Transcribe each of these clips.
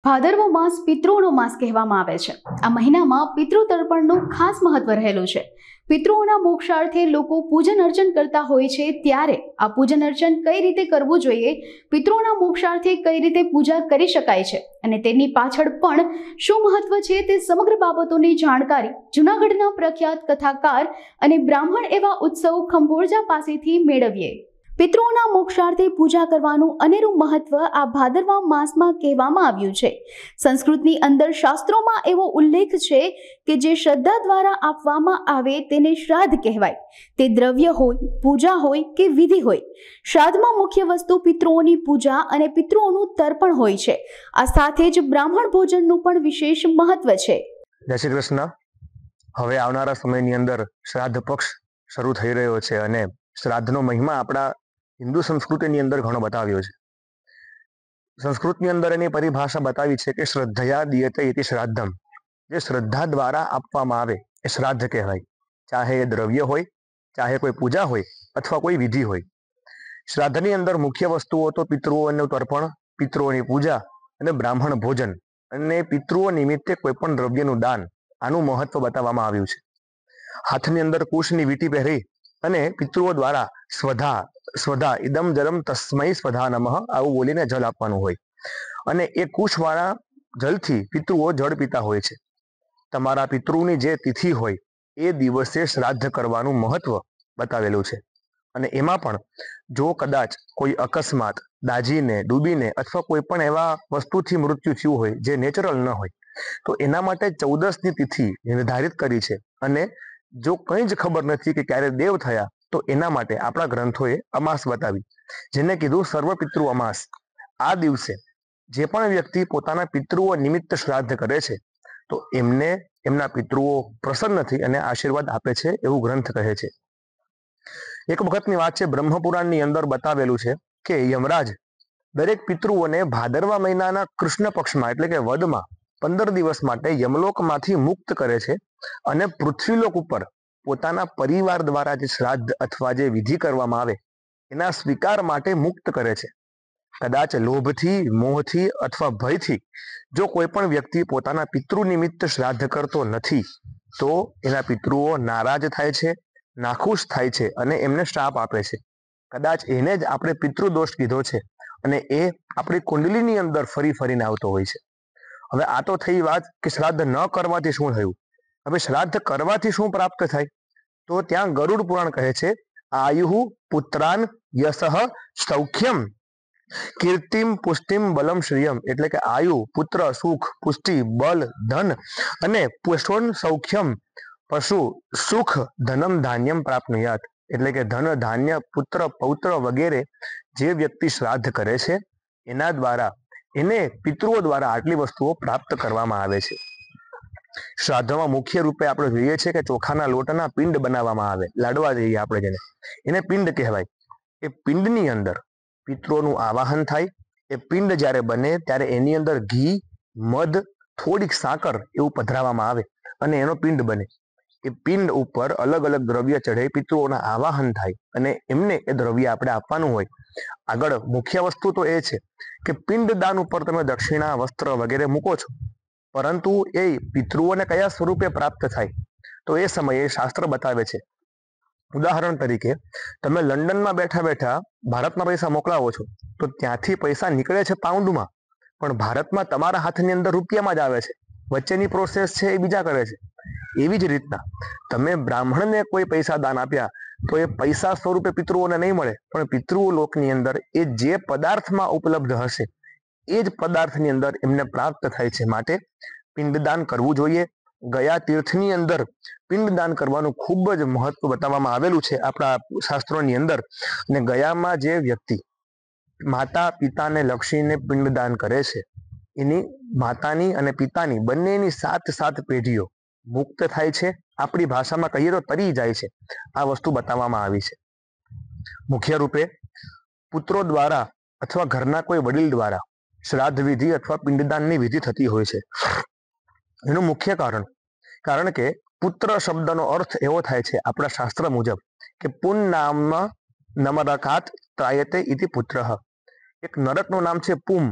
ભાદરવો માસ પિતૃઓનો માસ કહેવામાં આવે છે। આ મહિનામાં પિતૃ તર્પણનું ખાસ મહત્વ રહેલું છે। પિતૃઓના મોક્ષાર્થે લોકો પૂજન અર્ચન કરતા હોય છે, ત્યારે આ પૂજન અર્ચન કઈ રીતે કરવું જોઈએ, પિતૃઓના મોક્ષાર્થે કઈ રીતે પૂજા કરી શકાય છે અને તેની પાછળ પણ શું મહત્વ છે, તે સમગ્ર બાબતોની જાણકારી જૂનાગઢના પ્રખ્યાત કથાકાર અને બ્રાહ્મણ એવા ઉત્સવ ખંભોરજા પાસેથી મેળવીએ। પિતૃઓના મોક્ષાર્થે પૂજા કરવાનું અનેરું મહત્વ આ ભાદરવા માસમાં કહેવામાં આવ્યું છે। સંસ્કૃતની અંદર શાસ્ત્રોમાં એવો ઉલ્લેખ છે કે જે શ્રદ્ધા દ્વારા આપવામાં આવે તેને શ્રાદ્ધ કહેવાય। તે દ્રવ્ય હોય, પૂજા હોય કે વિધિ હોય। શ્રાદ્ધમાં મુખ્ય વસ્તુ પિતૃઓની પૂજા અને પિતૃઓનું તર્પણ હોય છે। આ સાથે જ બ્રાહ્મણ ભોજનનું પણ વિશેષ મહત્વ છે। જય શ્રી કૃષ્ણ। હવે આવનારા સમયની અંદર શ્રાદ્ધ પક્ષ શરૂ થઈ રહ્યો છે અને શ્રાદ્ધનો મહિમા આપણા હિન્દુ સંસ્કૃતિની અંદર ઘણો બતાવ્યો છે। સંસ્કૃતની અંદર એની પરિભાષા બતાવી છે કે શ્રદ્ધયા દીયતે ઇતિ શ્રાદ્ધમ, જે શ્રદ્ધા દ્વારા આપવામાં આવે એ શ્રાદ્ધ કહેવાય। ચાહે એ દ્રવ્ય હોય, ચાહે કોઈ પૂજા હોય અથવા કોઈ વિધિ હોય। શ્રાદ્ધની અંદર મુખ્ય વસ્તુઓ તો પિતૃઓનું તર્પણ, પિતૃઓની પૂજા અને બ્રાહ્મણ ભોજન અને પિતૃઓ નિમિત્તે કોઈ પણ દ્રવ્યનું દાન, આનું મહત્વ બતાવવામાં આવ્યું છે। હાથની અંદર કુશની વીંટી પહેરી અને પિતૃઓ દ્વારા સ્વધા ઇદમ જલમ તસ્મૈ સ્વધા નમઃ આવું બોલીને જલ આપવાનું હોય અને એ કુશવાળા જલથી પિતૃઓ જળ પીતા હોય છે। તમારા પિતૃની જે તિથિ હોય એ દિવસે શ્રાદ્ધ કરવાનું મહત્વ બતાવેલું છે અને એમાં પણ જો કદાચ કોઈ અકસ્માત દાજીને, ડૂબીને અથવા કોઈ પણ એવા વસ્તુથી મૃત્યુ થયું હોય જે નેચરલ ન હોય તો એના માટે 14ની તિથિ નિર્ધારિત કરી છે અને જો કંઈ જ ખબર નથી કે ક્યારે દેવ થયા તો એના માટે આપણા ગ્રંથોએ અમાસ બતાવી, જેને કીધું સર્વ પિતૃ અમાસ। આ દિવસે જે પણ વ્યક્તિ પોતાના પિતૃઓ નિમિત્ત શ્રાદ્ધ કરે છે તો એમને એમના પિતૃઓ પ્રસન્ન થઈ અને આશીર્વાદ આપે છે એવું ગ્રંથ કહે છે। એક વખતની વાત છે, બ્રહ્મપુરાણની અંદર બતાવેલું છે કે યમરાજ દરેક પિતૃઓને ભાદરવા મહિનાના કૃષ્ણ પક્ષમાં એટલે કે વદમાં 15 દિવસ માટે યમલોકમાંથી મુક્ત કરે છે અને પૃથ્વીલોક ઉપર પોતાના પરિવાર દ્વારા જે શ્રાદ્ધ અથવા જે વિધિ કરવામાં આવે એના સ્વીકાર માટે મુક્ત કરે છે। કદાચ લોભથી, મોહથી અથવા ભયથી જો કોઈ પણ વ્યક્તિ પોતાના પિતૃ નિમિત્ત શ્રાદ્ધ કરતો નથી તો એના પિતૃઓ નારાજ થાય છે, નાખુશ થાય છે અને એમને શ્રાપ આપે છે। કદાચ એને જ આપણે પિતૃદોષ કીધો છે અને એ આપણી કુંડલીની અંદર ફરી ફરીને આવતો હોય છે। હવે આ તો થઈ વાત કે શ્રાદ્ધ ન કરવાથી શું થયું। હવે શ્રાદ્ધ કરવાથી શું પ્રાપ્ત થાય, તો ત્યાં ગરુડ પુરાણ કહે છે આયુ પુત્રાન યશઃ સૌખ્યમ કીર્તિમ પુષ્ટિમ બલમ શ્રિયમ, એટલે કે આયુ, પુત્ર, સુખ, પુષ્ટિ, બલ, ધન અને પુષ્ટોન સૌખ્યમ પશુ સુખ ધનમ ધાન્યમ પ્રાપ્નુયાત, એટલે કે ધન, ધાન્ય, પુત્ર, પૌત્ર વગેરે જે વ્યક્તિ શ્રાદ્ધ કરે છે એના દ્વારા એને પિતૃઓ દ્વારા આટલી વસ્તુઓ પ્રાપ્ત કરવામાં આવે છે। શ્રાદ્ધમાં મુખ્ય રૂપે આપણે જોઈએ છે કે ચોખાના લોટના પિંડ બનાવવામાં આવે, લાડવા જઈએ આપણે જેને, એને પિંડ કહેવાય। એ પિંડની અંદર પિતૃઓનું આવાહન થાય। એ પિંડ જ્યારે બને ત્યારે એની અંદર ઘી, મધ, થોડીક સાકર એવું પધરાવવામાં આવે અને એનો પિંડ બને। એ પિંડ ઉપર અલગ અલગ દ્રવ્ય ચઢે, પિતૃઓના આવાહન થાય અને એમને એ દ્રવ્ય આપણે આપવાનું હોય। આગળ મુખ્ય વસ્તુ તો એ છે કે પિંડદાન ઉપર તમે દક્ષિણા, વસ્ત્ર વગેરે મૂકો છો, પરંતુ એ પિતૃઓને કયા સ્વરૂપે પ્રાપ્ત થાય તો એ સમયે શાસ્ત્ર બતાવે છે। ઉદાહરણ તરીકે તમે લંડનમાં બેઠા બેઠા ભારતમાં પૈસા મોકલાવો છો તો ત્યાંથી પૈસા નીકળે છે પાઉન્ડમાં, પણ ભારતમાં તમારા હાથની અંદર રૂપિયામાં જ આવે છે, વચ્ચેની પ્રોસેસ છે એ બીજા કરે છે। એવી જ રીતના તમે બ્રાહ્મણને કોઈ પૈસા દાન આપ્યા તો એ પૈસા સ્વરૂપે પિતૃઓને નહીં મળે, પણ પિતૃ લોકની અંદર એ જે પદાર્થમાં ઉપલબ્ધ હશે એ જ પદાર્થની અંદર એમને પ્રાપ્ત થાય છે। માટે પિંડદાન કરવું જોઈએ। ગયા તીર્થની અંદર પિંડદાન કરવાનું ખૂબ જ મહત્વ બતાવવામાં આવેલું છે આપણા શાસ્ત્રોની અંદર। અને ગયામાં જે વ્યક્તિ માતા પિતાને લક્ષીને પિંડદાન કરે છે એની માતાની અને પિતાની બંનેની 7 પેઢીઓ મુક્ત થાય છે। આપણી ભાષામાં કહીએ તો તરી જાય છે। આ વસ્તુ બતાવવામાં આવી છે। મુખ્ય રૂપે પુત્રો દ્વારા અથવા ઘરના કોઈ વડીલ દ્વારા શ્રાદ્ધ વિધિ અથવા પિંડદાનની વિધિ થતી હોય છે। એનું મુખ્ય કારણ કે પુત્ર શબ્દનો અર્થ એવો થાય છે આપણા શાસ્ત્ર મુજબ કે પુન નામ નમરકાત ત્રાયતે ઇતિ પુત્ર। એક નરકનું નામ છે પુમ,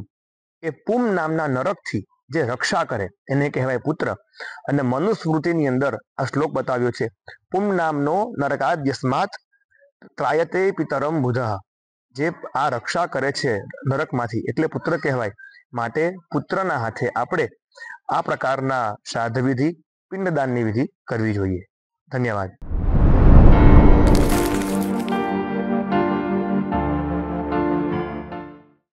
એ પુમ નામના નરકથી જે રક્ષા કરે એને કહેવાય પુત્ર. અને મનુસ્મૃતિની અંદર આ શ્લોક બતાવ્યો છે, પુમ નામનો નરકાદ્યસ્માત ત્રાયતે પિતરમ બુધઃ. જે આ રક્ષા કરે છે નરકમાંથી એટલે પુત્ર કહેવાય. માટે પુત્રના હાથે આપણે આ પ્રકારના શ્રાદ્ધ વિધિ, પિંડદાનની વિધિ કરવી જોઈએ. ધન્યવાદ.